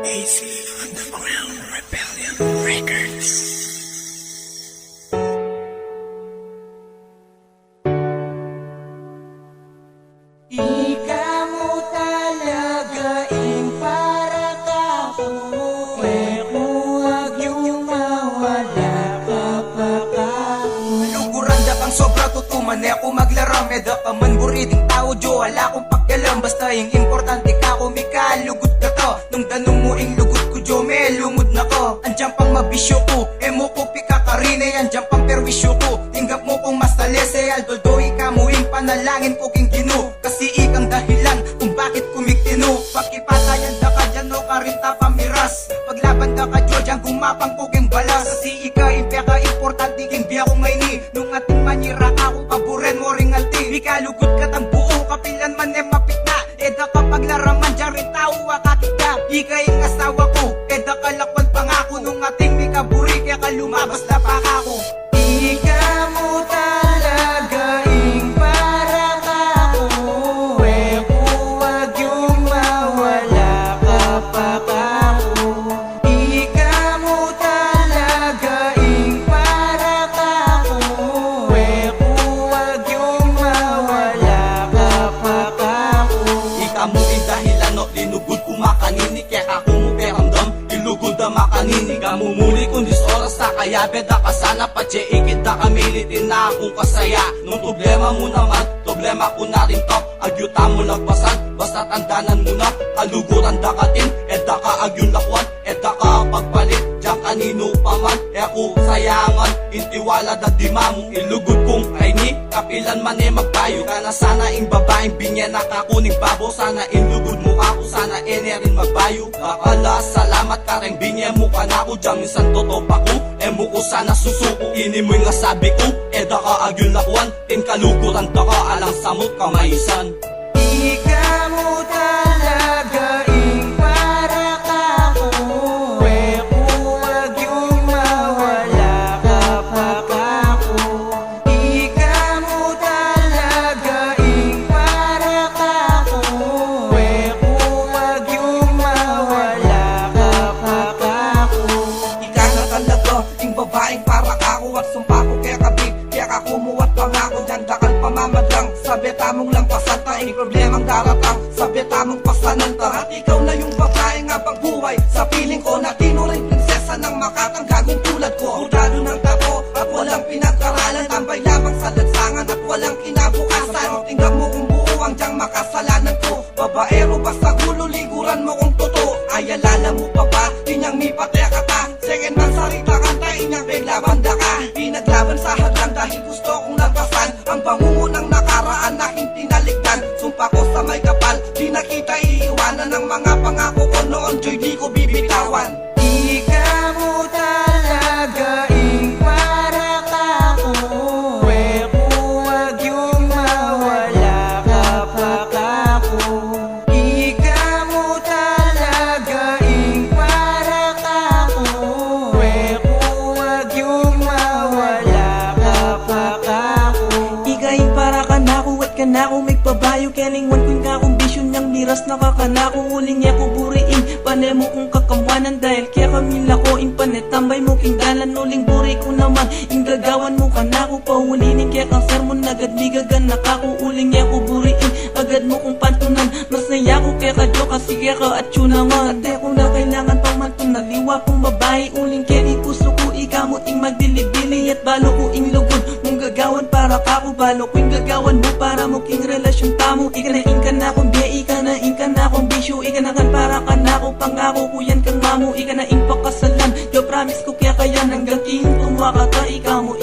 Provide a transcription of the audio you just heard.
AC Underground Rebellion Records. Ika mo talagain para ka umuwi. Huwag yung mawala kapag Maluguranda kang sobra tutuman ako maglaro. Meda ka man buriding tao, Jo, wala akong pakialam. Basta yung importante ka, kumika, lugod ka to. Nung tanong mo ing lugod ko, Jo, may lumod na ko. Andiyan pang mabisyo ko, emo ko pika karine. Andiyan pang perwisyo ko, tinggap mo kung mas talese. Aldoldo ika mo ing panalangin ko king gino. Kasi ikang dahilan kung bakit kumiktino. Pakipatayan da ka dyan o karinta pamiras. Paglaban da ka, Jo, dyan gumapang ko king balas. Kasi ika impeka importante king biya ko ngay ni. Nung ating manira ako paboren mo ring alti. Ika lugod ka tang buo, kapilan man e mapitna. Eda kapag laraman dyan rin tao wakakita. Ika yung asawa ko, eda kalakwan pangako. Nung ating mikaburi, kaya ka lumabas na pa ako. Ika mo talagain para ka umuwi. Huwag yung mawala kapag ako. Ika mo talagain para ka umuwi. Huwag yung mawala kapag ako. Ika mo yung dahilan no, linugod kumakanini. Kaya ako mo peramdam, ilugod na makanini. Gamumuli kung 10 oras na kaya beda ka sana. Patse ikit na kamilitin na akong kasaya. Nung problema mo naman, problema ko na rin to. Agyuta mo lagpasan, basta tandanan mo na. Kaluguran da ka din, edda ka agyun lakwan. Edda ka pagpalit, diyan kanino pa man. E ako sayangan, intiwala da di mamu. Ilugod kong kaini, kapilan man e magbayo ka na sana. Ing babaeng binya nakakuning babo. Sana inlugod mo ako, sana rin magbayo. Akala salamat ka rin binya mo ka na ako. Diyan minsan totoo pa ko, emo ko sana susuko. Ini mo yung sabi ko, edda ka agyun lakwan. Tin kaluguran da ka, alang samot kamaisan. Ika mo talagain para ka umuwi. Huwag yung mawala kapag ako. Ika mo talagain para ka umuwi. Huwag yung mawala kapag ako. Ika na talaga, yung babaeng para kako. At sumpa ko kaya kabig, kaya ka kumuwat pangako. Diyan dakal pamamadlang, sabi tamong lang pasanta. Hindi problemang daratang, sabi tamong pasananta. At ikaw na yung babaeng habang buhay. Sa piling ko na tinuring prinsesa ng makatanggagong tulad ko. Hudado ng tapo at walang pinag-aralan. Tambay lamang sa lansangan at walang kinabukasan. Tingnan mo kung buo ang diyang makasalanan ko. Babaero basta gulo, liguran mo kung totoo. Ay alala mo pa ba, tinyang mi patya ka ta. Second man sarita kanta, inyang beglabanda ka. Pinaglaban sa hadlang dahil gusto kong labasan. Ang bangungo ng nakaraan na hindi naligtan. Sumpa ko sa may kapal, di nakita iiwanan ng mga pangako ko noon. Joy, di ko bibitawan. Ika mo talagain para ka umuwi. Huwag yung mawala kapag ako. Ika mo talagain para ka umuwi. Huwag yung mawala kapag ako. Ikain para ka na ako at ka na ako may pabayo. Kelingwan ko nga akong bisyon niyang miras nakakanako. Uling niya ko buriin, panay mo kong kakamwanan. Dahil kaya kami lakoin panetambay mo kinggalan. Uling buri ko naman, inggagawan mo ka na ako. Pahulinin kaya kang sermon, agad ligagan nakako. Uling niya ko buriin, agad mo kong pantunan. Mas naya ko kaya ka Jo, kasi kaya ka at yun naman. Ate ko na kailangan pang mantunaliwa kong babae. Uling kaya ipuso ko, ikamuting magdilibili. At balo ko ing lugod, mong gagawan para kako. Balo ko ing gagawan mo para mo king relasyon tamo. Ika na inka na akong biya, ika na inka na akong bisyo. Ika na kan para ka na ako, pangako ko yan kang mamo. Ika na ing pakasalan, yo promise ko kaya kaya hanggang king tumaka ka. Ikaw mo